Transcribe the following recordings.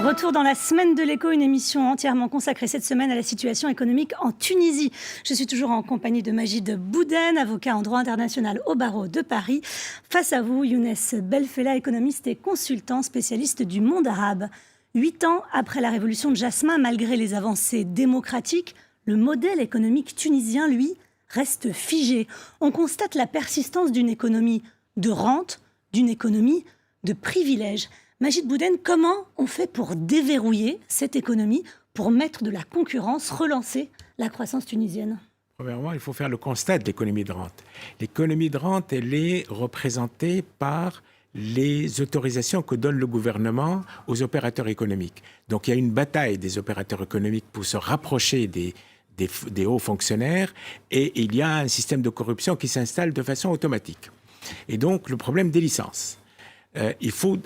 Retour dans la semaine de l'écho, une émission entièrement consacrée cette semaine à la situation économique en Tunisie. Je suis toujours en compagnie de Majid Bouden, avocat en droit international au barreau de Paris. Face à vous, Younes Belfella, économiste et consultant spécialiste du monde arabe. 8 ans après la révolution de Jasmin, malgré les avancées démocratiques, le modèle économique tunisien, lui, reste figé. On constate la persistance d'une économie de rente, d'une économie de privilèges. Majid Bouden, comment on fait pour déverrouiller cette économie, pour mettre de la concurrence, relancer la croissance tunisienne ? Premièrement, il faut faire le constat de l'économie de rente. L'économie de rente, elle est représentée par les autorisations que donne le gouvernement aux opérateurs économiques. Donc il y a une bataille des opérateurs économiques pour se rapprocher des hauts fonctionnaires et il y a un système de corruption qui s'installe de façon automatique. Et donc le problème des licences. Il faut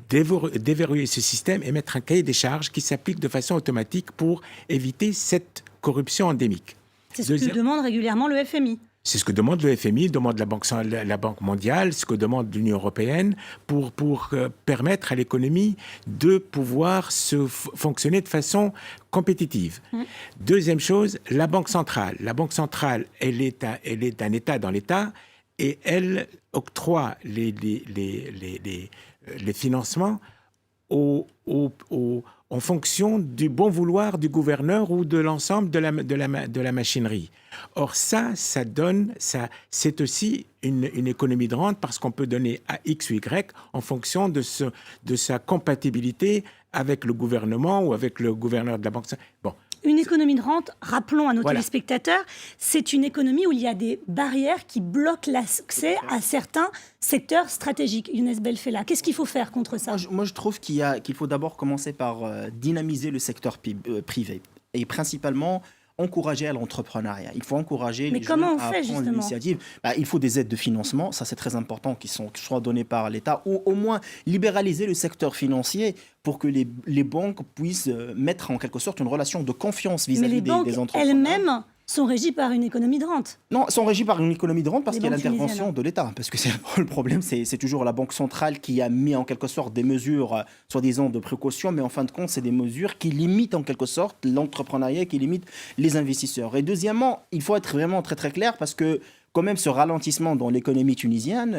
déverrouiller ce système et mettre un cahier des charges qui s'applique de façon automatique pour éviter cette corruption endémique. C'est ce que demande régulièrement le FMI. C'est ce que demande le FMI, demande la Banque mondiale, ce que demande l'Union européenne pour permettre à l'économie de pouvoir fonctionner de façon compétitive. Deuxième chose, la Banque centrale. La Banque centrale, elle est un État dans l'État et elle octroie les financements en fonction du bon vouloir du gouverneur ou de l'ensemble de la machinerie. Or c'est aussi une économie de rente parce qu'on peut donner à X ou Y en fonction de sa compatibilité avec le gouvernement ou avec le gouverneur de la banque. Bon. Une économie de rente, rappelons à nos téléspectateurs, c'est une économie où il y a des barrières qui bloquent l'accès à certains secteurs stratégiques. Younes Belfella, qu'est-ce qu'il faut faire contre ça ? Moi, je trouve qu'il faut d'abord commencer par dynamiser le secteur privé et principalement encourager à l'entrepreneuriat. Il faut encourager les jeunes à prendre l'initiative. Il faut des aides de financement, ça c'est très important, qui soient données par l'État, ou au moins libéraliser le secteur financier pour que les banques puissent mettre en quelque sorte une relation de confiance vis-à-vis des entrepreneurs. Mais les banques elles-mêmes sont régies par une économie de rente. Non, sont régies par une économie de rente parce qu'il y a l'intervention de l'État. Parce que le problème, c'est toujours la Banque centrale qui a mis en quelque sorte des mesures, soi-disant de précaution, mais en fin de compte, c'est des mesures qui limitent en quelque sorte l'entrepreneuriat, qui limitent les investisseurs. Et deuxièmement, il faut être vraiment très très clair parce que quand même ce ralentissement dans l'économie tunisienne,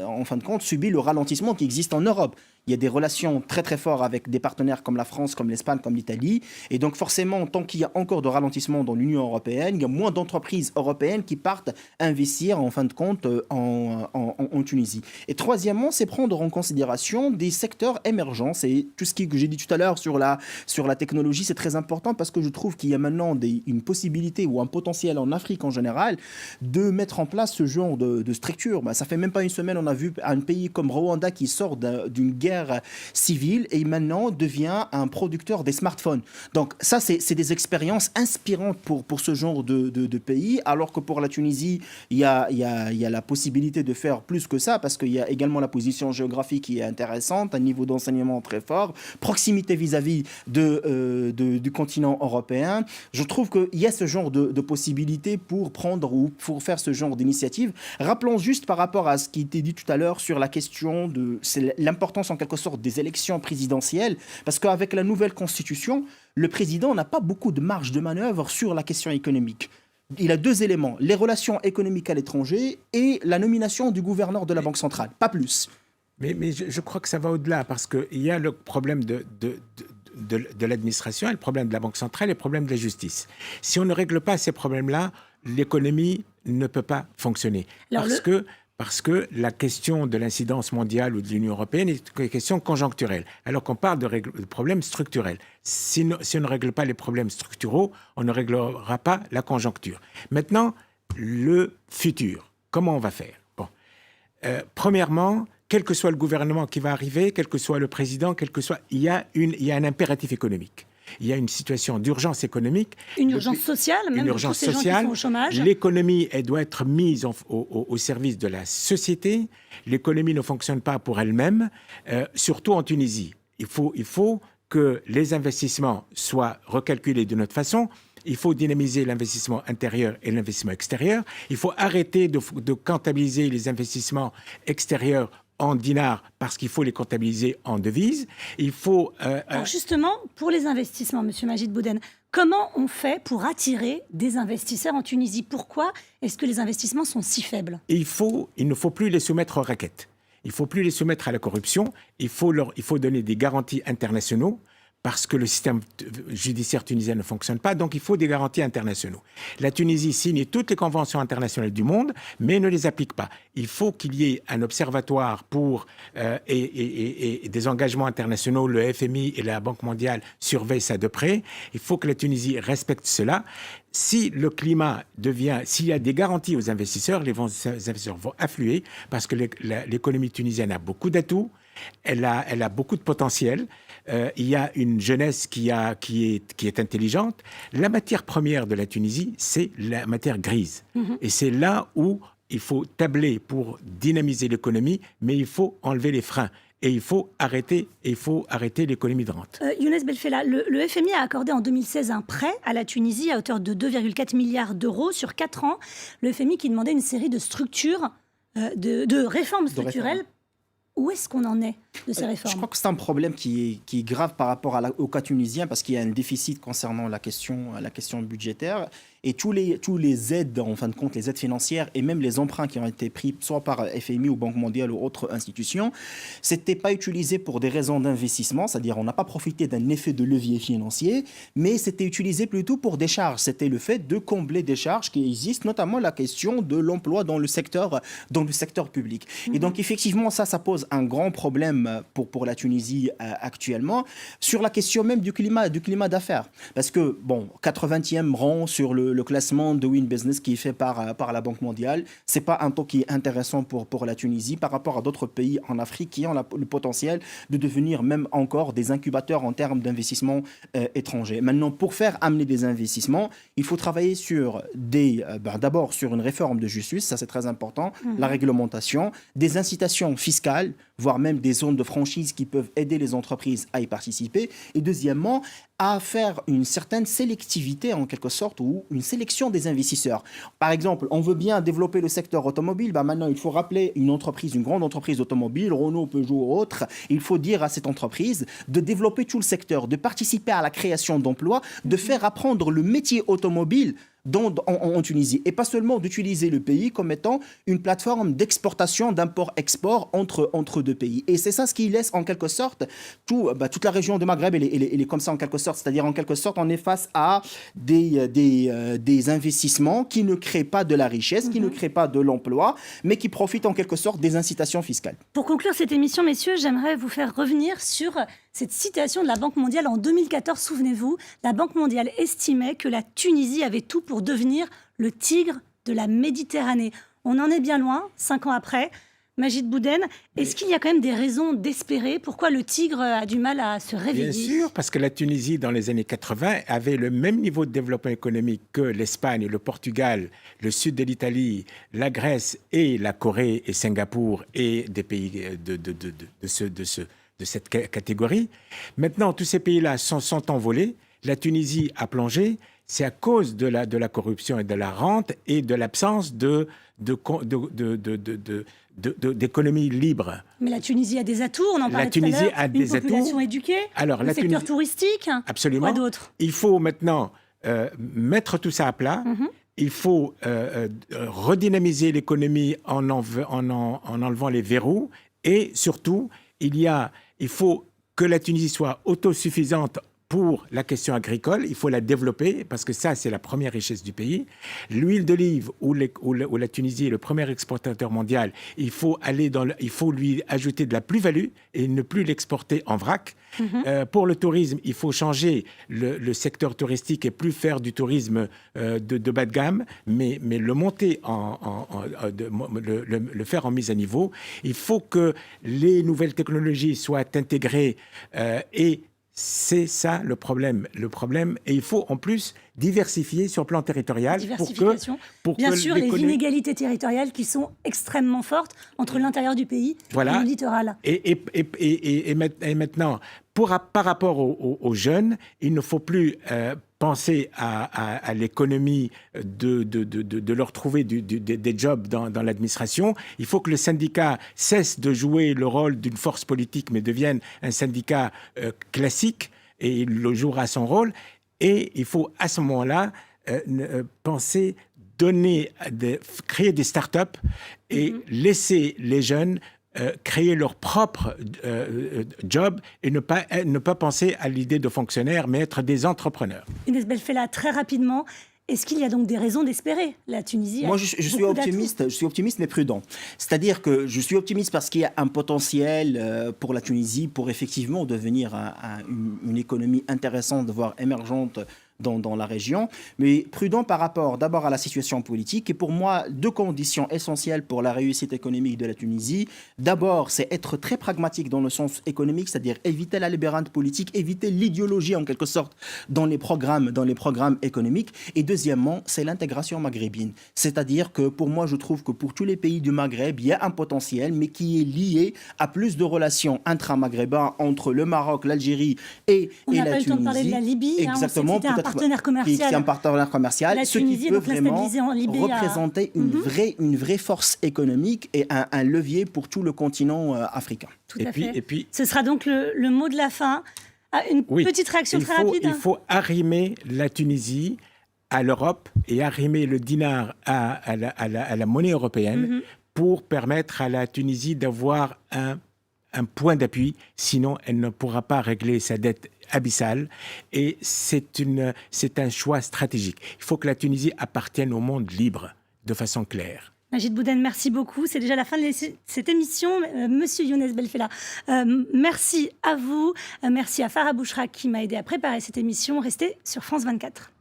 en fin de compte, subit le ralentissement qui existe en Europe. Il y a des relations très très fortes avec des partenaires comme la France, comme l'Espagne, comme l'Italie. Et donc forcément, tant qu'il y a encore de ralentissement dans l'Union européenne, il y a moins d'entreprises européennes qui partent investir en fin de compte en Tunisie. Et troisièmement, c'est prendre en considération des secteurs émergents. C'est tout ce que j'ai dit tout à l'heure sur la technologie, c'est très important parce que je trouve qu'il y a maintenant une possibilité ou un potentiel en Afrique en général de mettre en place ce genre de structure. Ça fait même pas une semaine, on a vu un pays comme Rwanda qui sort d'une guerre civile et maintenant devient un producteur des smartphones. Donc ça, c'est des expériences inspirantes pour ce genre de pays, alors que pour la Tunisie, il y a la possibilité de faire plus que ça parce qu'il y a également la position géographique qui est intéressante, un niveau d'enseignement très fort, proximité vis-à-vis du continent européen. Je trouve qu'il y a ce genre de possibilités pour prendre ou pour faire ce genre d'initiative. Rappelons juste par rapport à ce qui était dit tout à l'heure sur la question c'est l'importance en quelque sorte des élections présidentielles, parce qu'avec la nouvelle constitution, le président n'a pas beaucoup de marge de manœuvre sur la question économique. Il a deux éléments, les relations économiques à l'étranger et la nomination du gouverneur de la Banque centrale, pas plus. Mais je crois que ça va au-delà, parce qu'il y a le problème de l'administration, le problème de la Banque centrale et le problème de la justice. Si on ne règle pas ces problèmes-là, l'économie ne peut pas fonctionner. Parce que la question de l'incidence mondiale ou de l'Union européenne est une question conjoncturelle, alors qu'on parle de problèmes structurels. Si on ne règle pas les problèmes structuraux, on ne réglera pas la conjoncture. Maintenant, le futur, comment on va faire ? Premièrement, quel que soit le gouvernement qui va arriver, quel que soit le président, il y a un impératif économique. Il y a une situation d'urgence économique. Une urgence sociale, même pour tous ces gens qui sont au chômage. L'économie, elle doit être mise au service de la société. L'économie ne fonctionne pas pour elle-même, surtout en Tunisie. Il faut que les investissements soient recalculés d'une autre façon. Il faut dynamiser l'investissement intérieur et l'investissement extérieur. Il faut arrêter de comptabiliser les investissements extérieurs en dinars parce qu'il faut les comptabiliser en devises. Il faut... Alors justement, pour les investissements, M. Majid Bouden, comment on fait pour attirer des investisseurs en Tunisie? Pourquoi est-ce que les investissements sont si faibles? Il ne faut plus les soumettre aux raquettes. Il ne faut plus les soumettre à la corruption. Il faut donner des garanties internationaux parce que le système judiciaire tunisien ne fonctionne pas, donc il faut des garanties internationaux. La Tunisie signe toutes les conventions internationales du monde, mais ne les applique pas. Il faut qu'il y ait un observatoire et des engagements internationaux. Le FMI et la Banque mondiale surveillent ça de près. Il faut que la Tunisie respecte cela. Si le climat s'il y a des garanties aux investisseurs, les investisseurs vont affluer parce que l'économie tunisienne a beaucoup d'atouts. Elle a beaucoup de potentiel. Il y a une jeunesse qui est intelligente. La matière première de la Tunisie, c'est la matière grise. Et c'est là où il faut tabler pour dynamiser l'économie, mais il faut enlever les freins. Et il faut arrêter l'économie de rente. Younes Belfella, le FMI a accordé en 2016 un prêt à la Tunisie à hauteur de 2,4 milliards d'euros sur 4 ans. Le FMI qui demandait une série de structures, de réformes structurelles. Où est-ce qu'on en est de ces réformes? Je crois que c'est un problème qui est grave par rapport au cas tunisien parce qu'il y a un déficit concernant la question budgétaire. Et tous les aides, en fin de compte, les aides financières et même les emprunts qui ont été pris soit par FMI ou Banque mondiale ou autres institutions, c'était pas utilisé pour des raisons d'investissement, c'est-à-dire on n'a pas profité d'un effet de levier financier, mais c'était utilisé plutôt pour des charges. C'était le fait de combler des charges qui existent, notamment la question de l'emploi dans le secteur public. Et donc effectivement, ça pose un grand problème pour la Tunisie actuellement sur la question même du climat d'affaires. Parce que, 80e rang sur le classement de Doing Business qui est fait par la Banque mondiale, c'est pas un taux qui est intéressant pour la Tunisie par rapport à d'autres pays en Afrique qui ont le potentiel de devenir même encore des incubateurs en termes d'investissements étrangers. Maintenant, pour faire amener des investissements, il faut travailler sur d'abord sur une réforme de justice, ça c'est très important, la réglementation, des incitations fiscales, voire même des zones de franchise qui peuvent aider les entreprises à y participer. Et deuxièmement, à faire une certaine sélectivité en quelque sorte ou une sélection des investisseurs. Par exemple, on veut bien développer le secteur automobile, maintenant il faut rappeler une grande entreprise automobile, Renault, Peugeot ou autre, il faut dire à cette entreprise de développer tout le secteur, de participer à la création d'emplois, de faire apprendre le métier automobile en Tunisie et pas seulement d'utiliser le pays comme étant une plateforme d'exportation, d'import-export entre deux pays. Et c'est ça ce qui laisse en quelque sorte toute la région de Maghreb, elle est comme ça en quelque sorte, c'est-à-dire en quelque sorte on est face à des investissements qui ne créent pas de la richesse, qui ne créent pas de l'emploi, mais qui profitent en quelque sorte des incitations fiscales. Pour conclure cette émission, messieurs, j'aimerais vous faire revenir sur cette citation de la Banque mondiale en 2014. Souvenez-vous, la Banque mondiale estimait que la Tunisie avait tout pour devenir le tigre de la Méditerranée. On en est bien loin, 5 ans après. Majid Bouden, est-ce qu'il y a quand même des raisons d'espérer? Pourquoi le tigre a du mal à se réveiller? Bien sûr, parce que la Tunisie, dans les années 80, avait le même niveau de développement économique que l'Espagne, le Portugal, le sud de l'Italie, la Grèce et la Corée et Singapour et des pays de cette catégorie. Maintenant, tous ces pays-là sont envolés. La Tunisie a plongé. C'est à cause de la corruption et de la rente et de l'absence d'économie libre. Mais la Tunisie a des atouts, on en parlait tout à l'heure. La Tunisie a des atouts. Une population éduquée, le secteur touristique. Absolument. Quoi d'autre? Il faut maintenant mettre tout ça à plat. Il faut redynamiser l'économie en enlevant les verrous. Et surtout, il faut que la Tunisie soit autosuffisante pour la question agricole. Il faut la développer parce que ça, c'est la première richesse du pays. L'huile d'olive, où la Tunisie est le premier exportateur mondial, il faut lui ajouter de la plus-value et ne plus l'exporter en vrac. Pour le tourisme, il faut changer le secteur touristique et plus faire du tourisme de bas de gamme, mais le monter, le faire en mise à niveau. Il faut que les nouvelles technologies soient intégrées et c'est ça le problème. Et il faut en plus diversifier sur le plan territorial. Bien sûr, les inégalités territoriales qui sont extrêmement fortes entre l'intérieur du pays et le littoral. Et maintenant, par rapport aux jeunes, il ne faut plus penser à l'économie, de leur trouver des jobs dans l'administration. Il faut que le syndicat cesse de jouer le rôle d'une force politique, mais devienne un syndicat classique, et il le jouera son rôle. Et il faut à ce moment-là penser, créer des start-up et laisser les jeunes créer leur propre job et ne pas penser à l'idée de fonctionnaire, mais être des entrepreneurs. Younes Belfella, très rapidement, est-ce qu'il y a donc des raisons d'espérer? La Tunisie Moi, je suis optimiste, mais prudent. C'est-à-dire que je suis optimiste parce qu'il y a un potentiel pour la Tunisie pour effectivement devenir une économie intéressante, voire émergente dans la région, mais prudent par rapport d'abord à la situation politique. Et pour moi, deux conditions essentielles pour la réussite économique de la Tunisie. D'abord, c'est être très pragmatique dans le sens économique, c'est-à-dire éviter la libérante politique, éviter l'idéologie en quelque sorte dans les programmes économiques. Et deuxièmement, c'est l'intégration maghrébine. C'est-à-dire que pour moi, je trouve que pour tous les pays du Maghreb, il y a un potentiel, mais qui est lié à plus de relations intra-maghrébins entre le Maroc, l'Algérie et la Tunisie. On n'a pas eu le temps de parler de la Libye. Exactement. Partenaire commercial. C'est un partenaire commercial, ce qui peut vraiment représenter une vraie force économique et un levier pour tout le continent africain. Tout à fait. Et puis, ce sera donc le mot de la fin. Une petite réaction très rapide. Il faut arrimer la Tunisie à l'Europe et arrimer le dinar à la monnaie européenne pour permettre à la Tunisie d'avoir un point d'appui, sinon elle ne pourra pas régler sa dette abyssale, et c'est un choix stratégique. Il faut que la Tunisie appartienne au monde libre, de façon claire. Majid Bouden, merci beaucoup. C'est déjà la fin de cette émission. Monsieur Younes Belfella, merci à vous. Merci à Farah Bouchra qui m'a aidé à préparer cette émission. Restez sur France 24.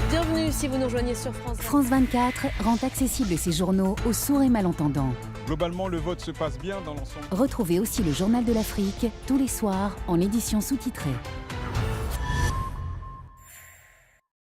Bienvenue si vous nous rejoignez sur France 24. France 24 rend accessibles ses journaux aux sourds et malentendants. Globalement, le vote se passe bien dans l'ensemble. Retrouvez aussi le Journal de l'Afrique tous les soirs en édition sous-titrée.